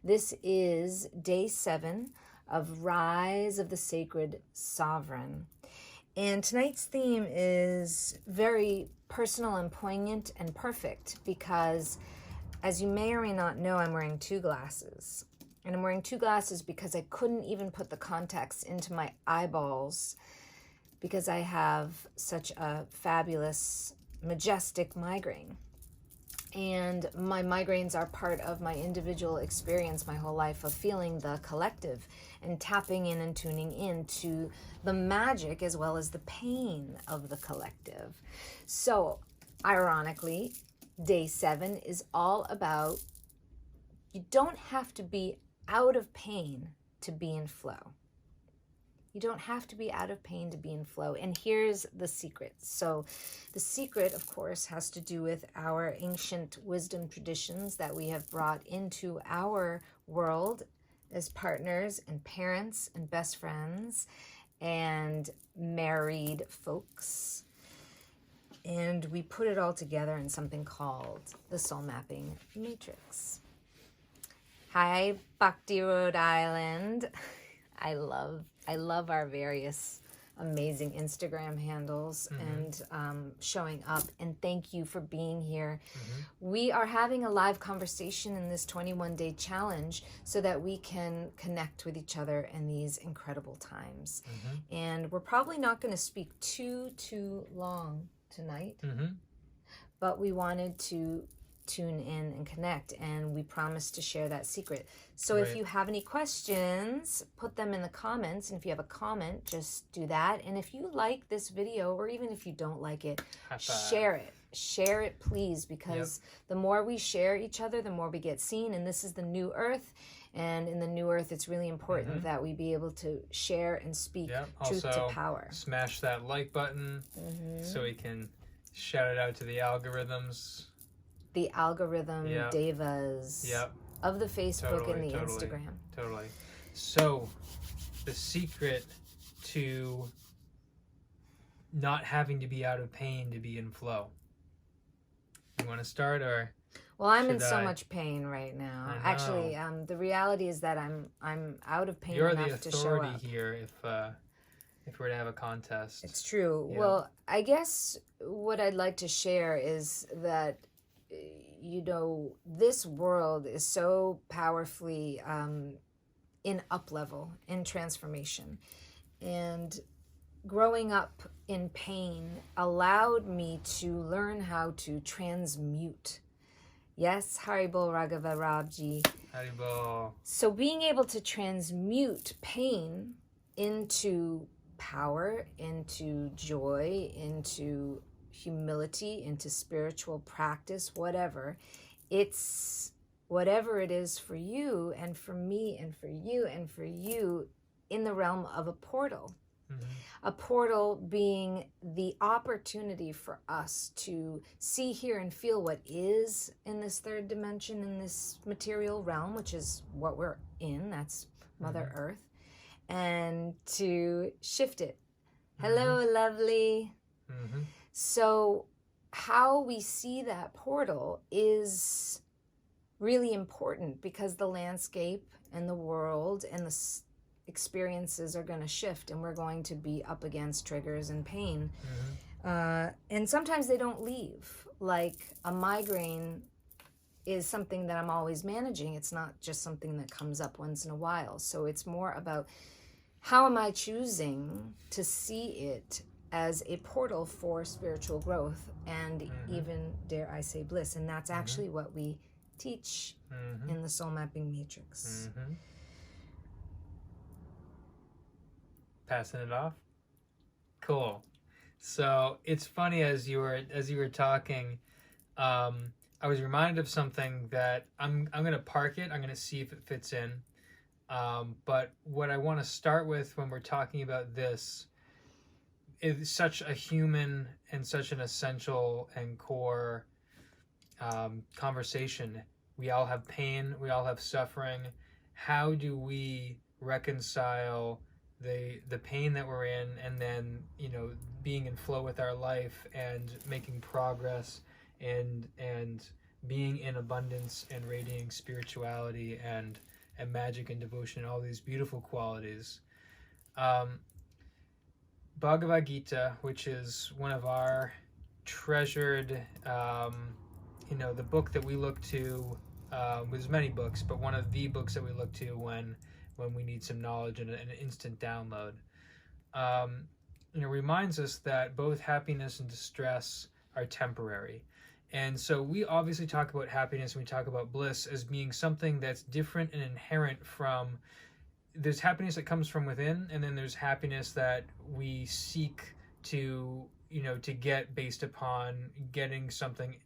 This is day 7 of Rise of the Sacred Sovereign. And tonight's theme is very personal and poignant and perfect because, as you may or may not know, I'm wearing 2 glasses. And I'm wearing 2 glasses because I couldn't even put the contacts into my eyeballs because I have such a fabulous, majestic migraine. And my migraines are part of my individual experience my whole life of feeling the collective and tapping in and tuning in to the magic as well as the pain of the collective. So, ironically, day 7 is all about you don't have to be out of pain to be in flow. You don't have to be out of pain to be in flow. And here's the secret. So the secret, of course, has to do with our ancient wisdom traditions that we have brought into our world as partners and parents and best friends and married folks. And we put it all together in something called the Soul Mapping Matrix. Hi, Bhakti, Rhode Island. I love our various amazing Instagram handles and showing up. And thank you for being here. We are having a live conversation in this 21-day challenge so that we can connect with each other in these incredible times. And we're probably not going to speak too long tonight, but we wanted to tune in and connect, and we promise to share that secret. So if you have any questions, put them in the comments, and if you have a comment, just do that. And if you like this video, or even if you don't like it, share it, please, because the more we share each other, the more we get seen. And this is the new earth, and in the new earth it's really important that we be able to share and speak truth also, to power. Smash that like button so we can shout it out to the algorithms. The algorithm devas of the Facebook and the Instagram. Totally. So, the secret to not having to be out of pain to be in flow. You want to start, or? Well, I'm in so much pain right now. Actually, the reality is that I'm out of pain enough to show up. You're the authority here if we're to have a contest. It's true. Yeah. Well, I guess what I'd like to share is that this world is so powerfully in up level, in transformation. And growing up in pain allowed me to learn how to transmute. Yes, Haribol Raghava Rabji. Haribol. So being able to transmute pain into power, into joy, into humility, into spiritual practice, whatever. It's whatever it is for you and for me and for you and for you in the realm of a portal. A portal being the opportunity for us to see, hear, and feel what is in this third dimension, in this material realm, which is what we're in, that's Mother Earth, and to shift it. Hello, lovely. So how we see that portal is really important because the landscape and the world and the experiences are going to shift, and we're going to be up against triggers and pain. And sometimes they don't leave. Like a migraine is something that I'm always managing. It's not just something that comes up once in a while. So it's more about how am I choosing to see it as a portal for spiritual growth and even, dare I say, bliss. And that's actually what we teach in the Soul Mapping Matrix. Passing it off? Cool. So it's funny, as you were talking, I was reminded of something that I'm going to park it. I'm going to see if it fits in. But what I want to start with when we're talking about this is such a human and such an essential and core conversation. We all have pain. We all have suffering. How do we reconcile the pain that we're in, and then being in flow with our life and making progress and being in abundance and radiating spirituality and magic and devotion and all these beautiful qualities. Bhagavad Gita, which is one of our treasured, the book that we look to. There's many books, but one of the books that we look to when we need some knowledge and an instant download. Reminds us that both happiness and distress are temporary. And so we obviously talk about happiness and we talk about bliss as being something that's different and inherent from, there's happiness that comes from within, and then there's happiness that we seek to get based upon getting something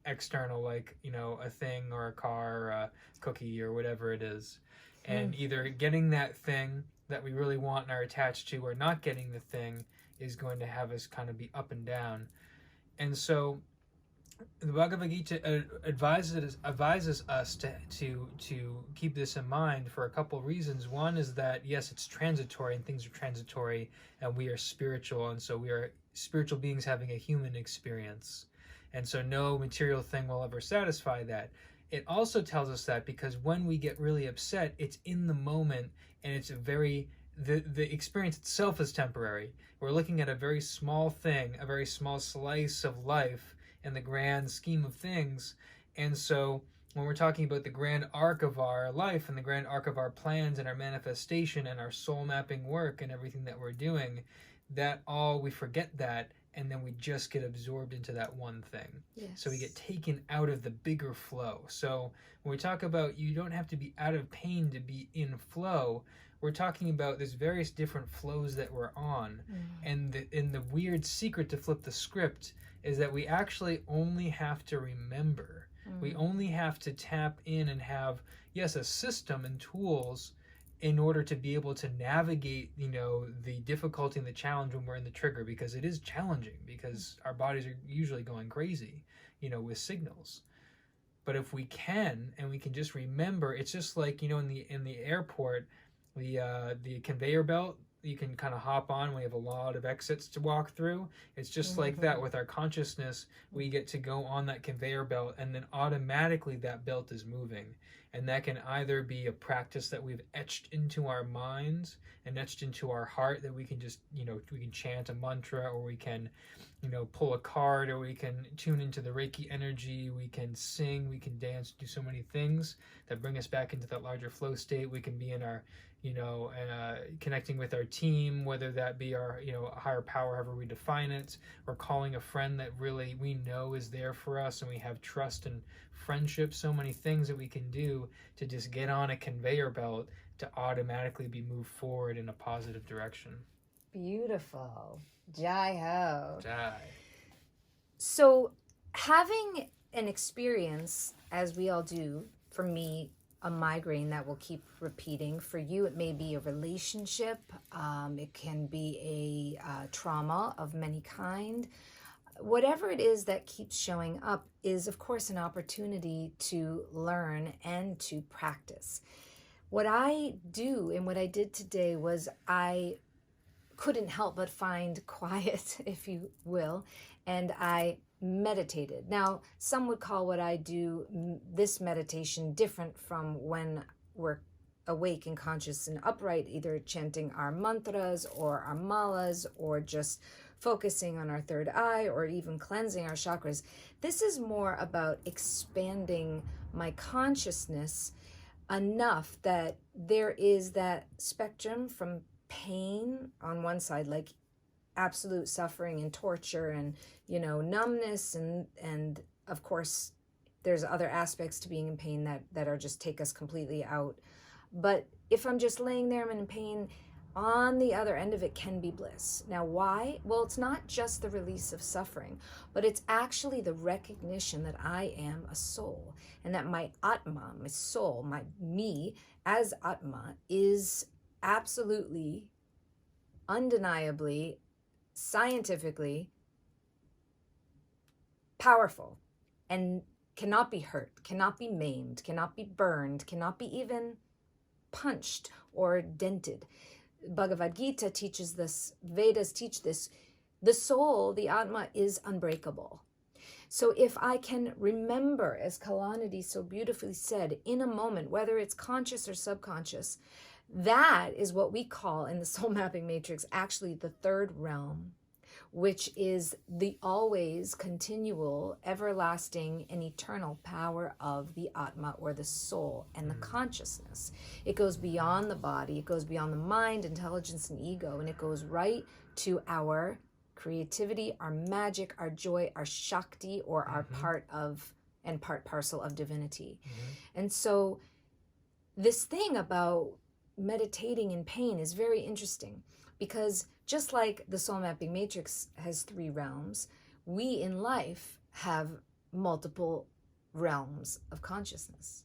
external, like, a thing or a car or a cookie or whatever it is. And either getting that thing that we really want and are attached to, or not getting the thing, is going to have us kind of be up and down. And so the Bhagavad Gita advises us to keep this in mind for a couple of reasons. One is that, yes, it's transitory and things are transitory, and we are spiritual, and so we are spiritual beings having a human experience. And so no material thing will ever satisfy that. It also tells us that because when we get really upset, it's in the moment, and it's the experience itself is temporary. We're looking at a very small thing, a very small slice of life in the grand scheme of things. And so when we're talking about the grand arc of our life and the grand arc of our plans and our manifestation and our soul mapping work and everything that we're doing, that all, we forget that, and then we just get absorbed into that one thing. Yes. So we get taken out of the bigger flow. So when we talk about you don't have to be out of pain to be in flow, we're talking about there's various different flows that we're on. And the weird secret to flip the script is that we actually only have to remember. We only have to tap in and have, yes, a system and tools in order to be able to navigate, the difficulty and the challenge when we're in the trigger, because it is challenging, because our bodies are usually going crazy, with signals. But if we can, and we can just remember, it's just like, in the airport, the conveyor belt, you can kind of hop on. We have a lot of exits to walk through. It's just like that with our consciousness. We get to go on that conveyor belt, and then automatically that belt is moving. And that can either be a practice that we've etched into our minds and etched into our heart, that we can just, we can chant a mantra, or we can, pull a card, or we can tune into the Reiki energy, we can sing, we can dance, do so many things that bring us back into that larger flow state. We can be in our, connecting with our team, whether that be our, a higher power, however we define it, or calling a friend that really we know is there for us, and we have trust and friendship. So many things that we can do to just get on a conveyor belt to automatically be moved forward in a positive direction. Beautiful. Jai ho. Jai. So having an experience, as we all do, for me, a migraine that will keep repeating. For you, it may be a relationship. It can be a trauma of many kind. Whatever it is that keeps showing up is, of course, an opportunity to learn and to practice. What I do, and what I did today, was I couldn't help but find quiet, if you will, and I meditated. Now, some would call what I do, this meditation, different from when we're awake and conscious and upright, either chanting our mantras or our malas, or just focusing on our third eye, or even cleansing our chakras. This is more about expanding my consciousness enough that there is that spectrum from pain on one side, like absolute suffering and torture and, numbness, and of course there's other aspects to being in pain that are just take us completely out. But if I'm just laying there, I'm in pain, on the other end of it can be bliss. Now, why? Well, it's not just the release of suffering, but it's actually the recognition that I am a soul, and that my Atma, my soul, me as Atma, is absolutely, undeniably, scientifically powerful, and cannot be hurt, cannot be maimed, cannot be burned, cannot be even punched or dented. Bhagavad Gita teaches this, Vedas teach this. The soul, the Atma, is unbreakable. So if I can remember, as Kalanidhi so beautifully said, in a moment, whether it's conscious or subconscious, that is what we call in the soul mapping matrix actually the third realm, which is the always continual, everlasting, and eternal power of the Atma, or the soul, and the consciousness. It goes beyond the body, it goes beyond the mind, intelligence, and ego, and it goes right to our creativity, our magic, our joy, our Shakti, or our part of and part parcel of divinity. And so this thing about meditating in pain is very interesting, because just like the soul mapping matrix has 3 realms, we in life have multiple realms of consciousness.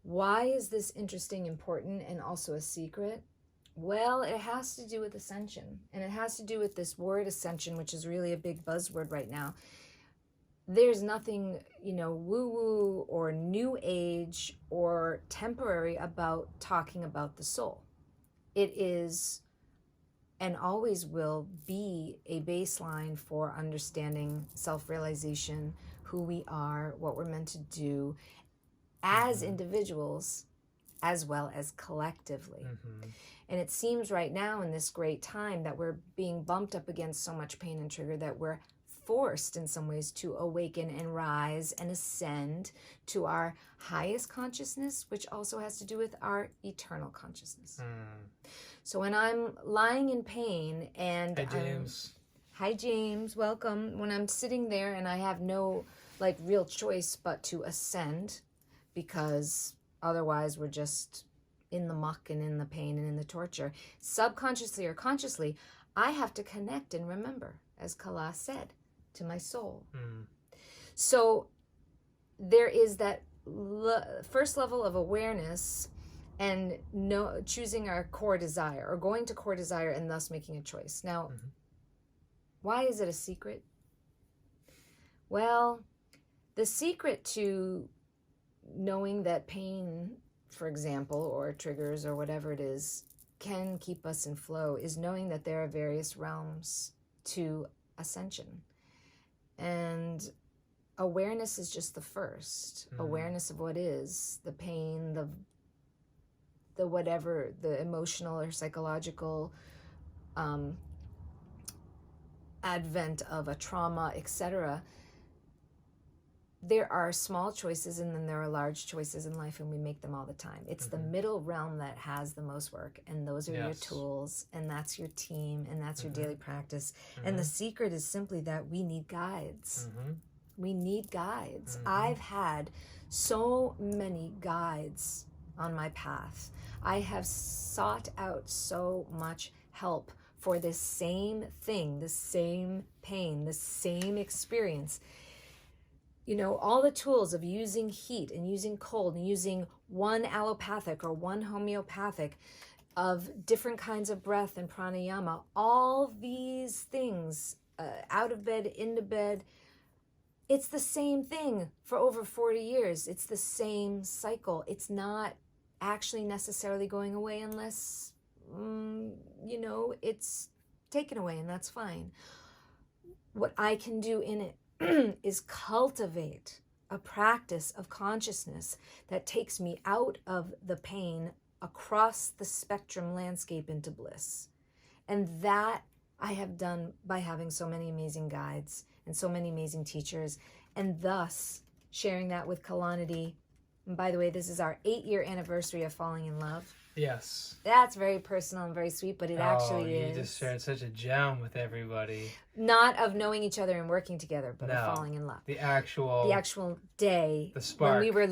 Why is this interesting, important, and also a secret? Well, it has to do with ascension, and it has to do with this word ascension, which is really a big buzzword right now. There's nothing, woo-woo or new age or temporary about talking about the soul. It is and always will be a baseline for understanding self-realization, who we are, what we're meant to do as individuals as well as collectively. And it seems right now in this great time that we're being bumped up against so much pain and trigger that we're forced in some ways to awaken and rise and ascend to our highest consciousness, which also has to do with our eternal consciousness. So when I'm lying in pain and Hi, James. Hi, James. Welcome. When I'm sitting there and I have no real choice but to ascend, because otherwise we're just in the muck and in the pain and in the torture, subconsciously or consciously, I have to connect and remember, as Kala said, to my soul. So there is that first level of awareness and choosing our core desire, or going to core desire and thus making a choice. Now, why is it a secret? Well, the secret to knowing that pain, for example, or triggers or whatever it is, can keep us in flow is knowing that there are various realms to ascension. And awareness is just the first. Awareness of what is, the pain, the whatever, the emotional or psychological advent of a trauma, etc. There are small choices and then there are large choices in life, and we make them all the time. It's the middle realm that has the most work, and those are your tools, and that's your team, and that's your daily practice. And the secret is simply that we need guides. We need guides. I've had so many guides on my path. I have sought out so much help for this same thing, the same pain, the same experience. All the tools of using heat and using cold and using one allopathic or one homeopathic, of different kinds of breath and pranayama, all these things, out of bed, into bed, it's the same thing for over 40 years. It's the same cycle. It's not actually necessarily going away unless, it's taken away, and that's fine. What I can do in it is cultivate a practice of consciousness that takes me out of the pain across the spectrum landscape into bliss. And that I have done by having so many amazing guides and so many amazing teachers, and thus sharing that with Kalanidhi. And by the way, this is our 8-year anniversary of falling in love. Yes. That's very personal and very sweet, but it actually is. You just shared such a gem with everybody. Not of knowing each other and working together, but of falling in love. The actual day. The spark. When we were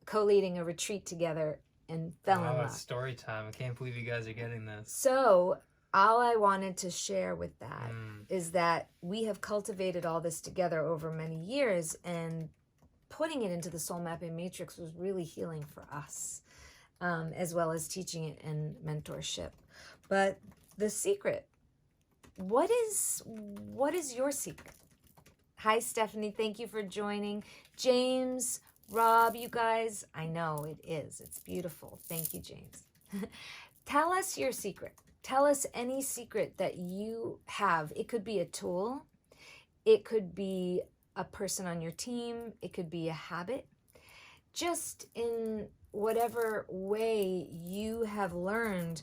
co-leading a retreat together and fell in love. It's story time. I can't believe you guys are getting this. So all I wanted to share with that is that we have cultivated all this together over many years, and putting it into the soul mapping matrix was really healing for us. As well as teaching it in mentorship. But the secret, what is your secret? Hi, Stephanie. Thank you for joining. James, Rob, you guys, I know it is. It's beautiful. Thank you, James. Tell us your secret. Tell us any secret that you have. It could be a tool. It could be a person on your team. It could be a habit. Just in whatever way you have learned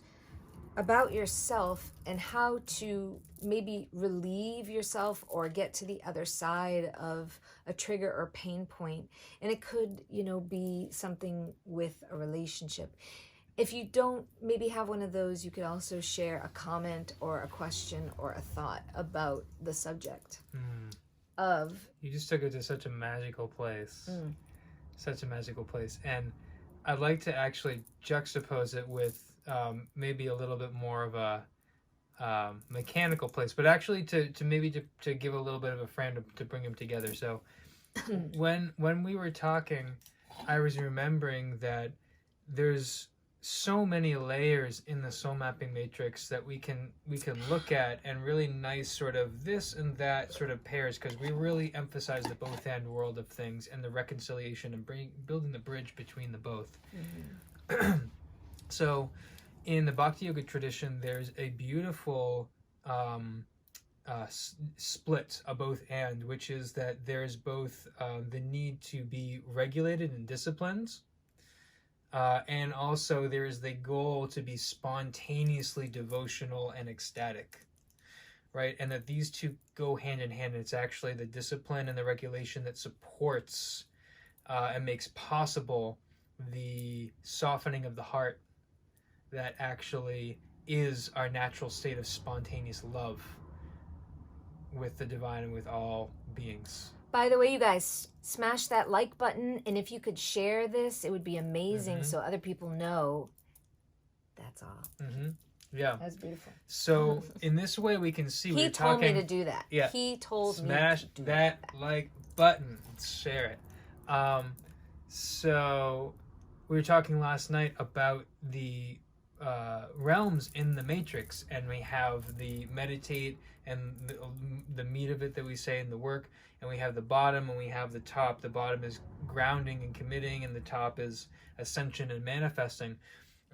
about yourself and how to maybe relieve yourself or get to the other side of a trigger or pain point. And it could, be something with a relationship. If you don't maybe have one of those, you could also share a comment or a question or a thought about the subject of... You just took it to such a magical place. Such a magical place. And I'd like to actually juxtapose it with maybe a little bit more of a mechanical place, but actually to give a little bit of a frame to bring them together. So when we were talking, I was remembering that there's so many layers in the soul mapping matrix that we can look at, and really nice sort of this and that sort of pairs, because we really emphasize the both and world of things and the reconciliation and building the bridge between the both. So in the Bhakti Yoga tradition, there's a beautiful split, a both and, which is that there's both the need to be regulated and disciplined, and also there is the goal to be spontaneously devotional and ecstatic, right? And that these two go hand in hand. It's actually the discipline and the regulation that supports and makes possible the softening of the heart that actually is our natural state of spontaneous love with the divine and with all beings. By the way, you guys, smash that like button, and if you could share this, it would be amazing, so other people know. That's all. Yeah. That's beautiful. So in this way, we can see he told me to do that. Yeah. He told me to smash do that like button. Share it. So we were talking last night about the realms in the matrix, and we have the meditate and the meat of it that we say in the work, and we have the bottom and we have the top. The bottom is grounding and committing, and the top is ascension and manifesting.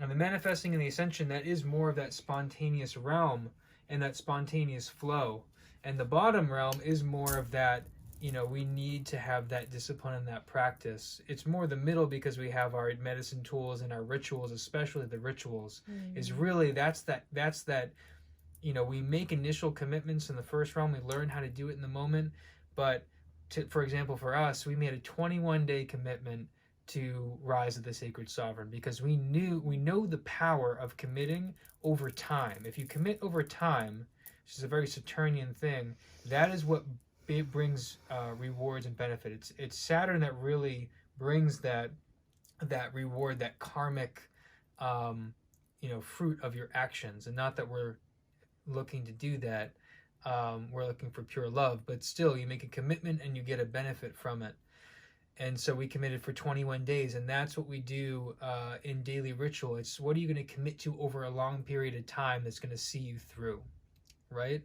And the manifesting and the ascension, that is more of that spontaneous realm and that spontaneous flow. And the bottom realm is more of that, we need to have that discipline and that practice. It's more the middle, because we have our medicine tools and our rituals, especially the rituals, is really, that's that, we make initial commitments in the first realm. We learn how to do it in the moment. But for example, for us, we made a 21-day commitment to rise of the sacred sovereign, because we know the power of committing over time. If you commit over time, which is a very Saturnian thing, that is what it brings rewards and benefit. It's Saturn that really brings that reward, that karmic fruit of your actions. And not that we're looking to do that, we're looking for pure love, but still, you make a commitment and you get a benefit from it. And so we committed for 21 days, and that's what we do in daily ritual. It's what are you going to commit to over a long period of time that's going to see you through, right?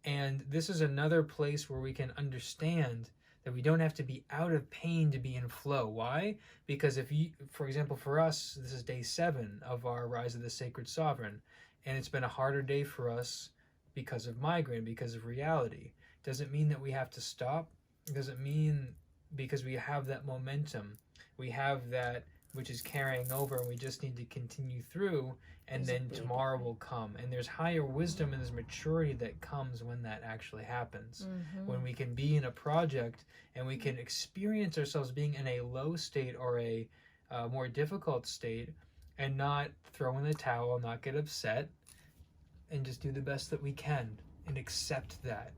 And this is another place where we can understand that we don't have to be out of pain to be in flow. Why? Because if you, for example, for us, this is day 7 of our Rise of the Sacred Sovereign, and it's been a harder day for us because of migraine, because of reality. Doesn't mean that we have to stop. It doesn't mean, because we have that momentum. We have that which is carrying over, and we just need to continue through, and then tomorrow will come. And there's higher wisdom and there's maturity that comes when that actually happens. When we can be in a project and we can experience ourselves being in a low state or a more difficult state, and not throw in the towel, not get upset, and just do the best that we can and accept that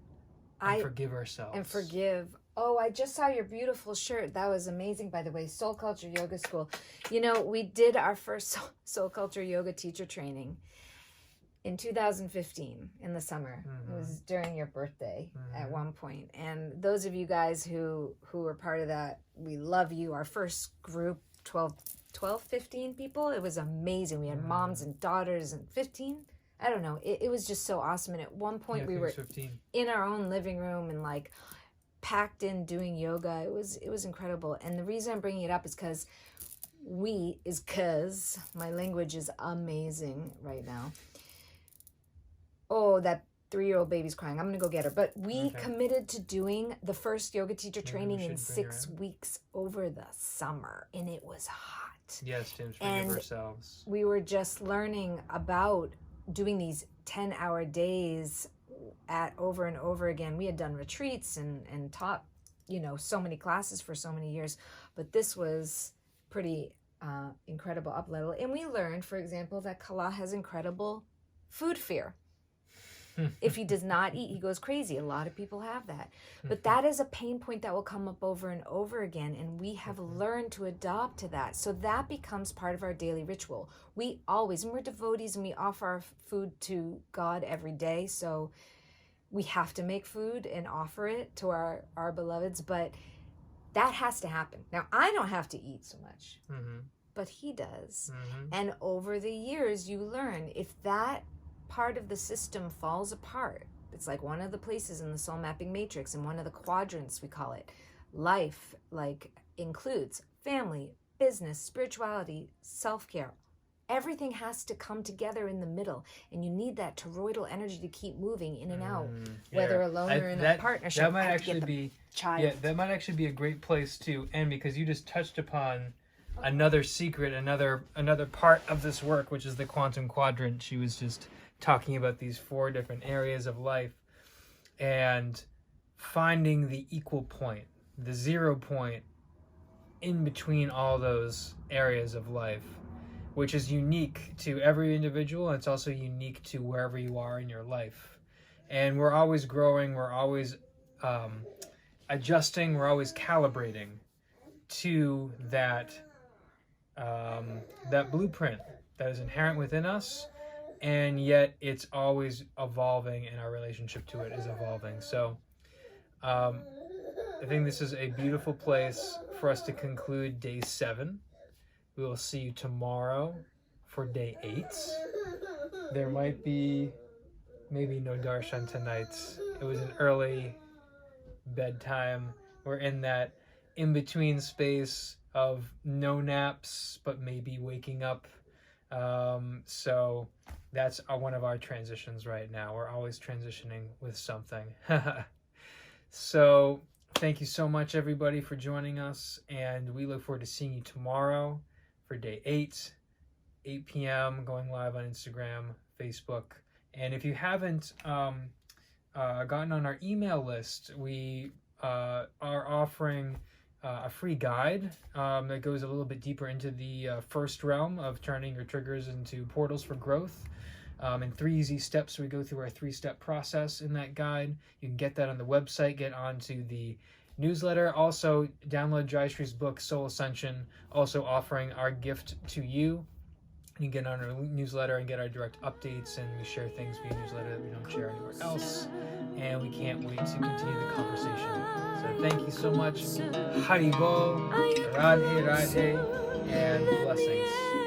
and forgive ourselves. And forgive. Oh, I just saw your beautiful shirt. That was amazing, by the way. Soul Culture Yoga School. We did our first Soul Culture Yoga teacher training in 2015 in the summer. It was during your birthday at one point. And those of you guys who were part of that, we love you. Our first group, 12, 15 people. It was amazing. We had moms and daughters and 15. I don't know. It was just so awesome. And at one point we were 15. In our own living room and packed in doing yoga. It was incredible. And the reason I'm bringing it up is because my language is amazing right now. Oh, that 3-year-old baby's crying. I'm going to go get her. But we committed to doing the first yoga teacher training in 6 weeks over the summer. And it was hot. Yes, James, forgive ourselves. We were just learning about doing these 10-hour days over and over again. We had done retreats and taught, so many classes for so many years. But this was pretty incredible up level. And we learned, for example, that Kala has incredible food fear. If he does not eat, he goes crazy. A lot of people have that. But that is a pain point that will come up over and over again. And we have learned to adopt to that. So that becomes part of our daily ritual. We always, and we're devotees, and we offer our food to God every day. So we have to make food and offer it to our beloveds. But that has to happen. Now, I don't have to eat so much, but he does. And over the years, you learn if that part of the system falls apart. It's like one of the places in the soul mapping matrix, and one of the quadrants, we call it. Life includes family, business, spirituality, self-care. Everything has to come together in the middle, and you need that toroidal energy to keep moving in and out, whether alone or in a partnership. That might actually be child. Yeah, that might actually be a great place to end, because you just touched upon another secret, another part of this work, which is the quantum quadrant. She was just talking about these 4 different areas of life and finding the equal point, the 0 point in between all those areas of life, which is unique to every individual, and it's also unique to wherever you are in your life. And we're always growing, we're always adjusting, we're always calibrating to that blueprint that is inherent within us. And yet it's always evolving, and our relationship to it is evolving. So I think this is a beautiful place for us to conclude day 7. We will see you tomorrow for day 8. There might be maybe no darshan tonight. It was an early bedtime. We're in that in-between space of no naps, but maybe waking up. So that's one of our transitions right now. We're always transitioning with something. So thank you so much, everybody, for joining us. And we look forward to seeing you tomorrow for day 8, 8 p.m., going live on Instagram, Facebook. And if you haven't gotten on our email list, we are offering a free guide that goes a little bit deeper into the first realm of turning your triggers into portals for growth. In 3 easy steps, we go through our 3-step process in that guide. You can get that on the website, get onto the newsletter. Also, download Jaishree's book, Soul Ascension, also offering our gift to you. You can get on our newsletter and get our direct updates, and we share things via newsletter that we don't share anywhere else. And we can't wait to continue the conversation. So thank you so much. Haribol, Radhe Radhe, and blessings.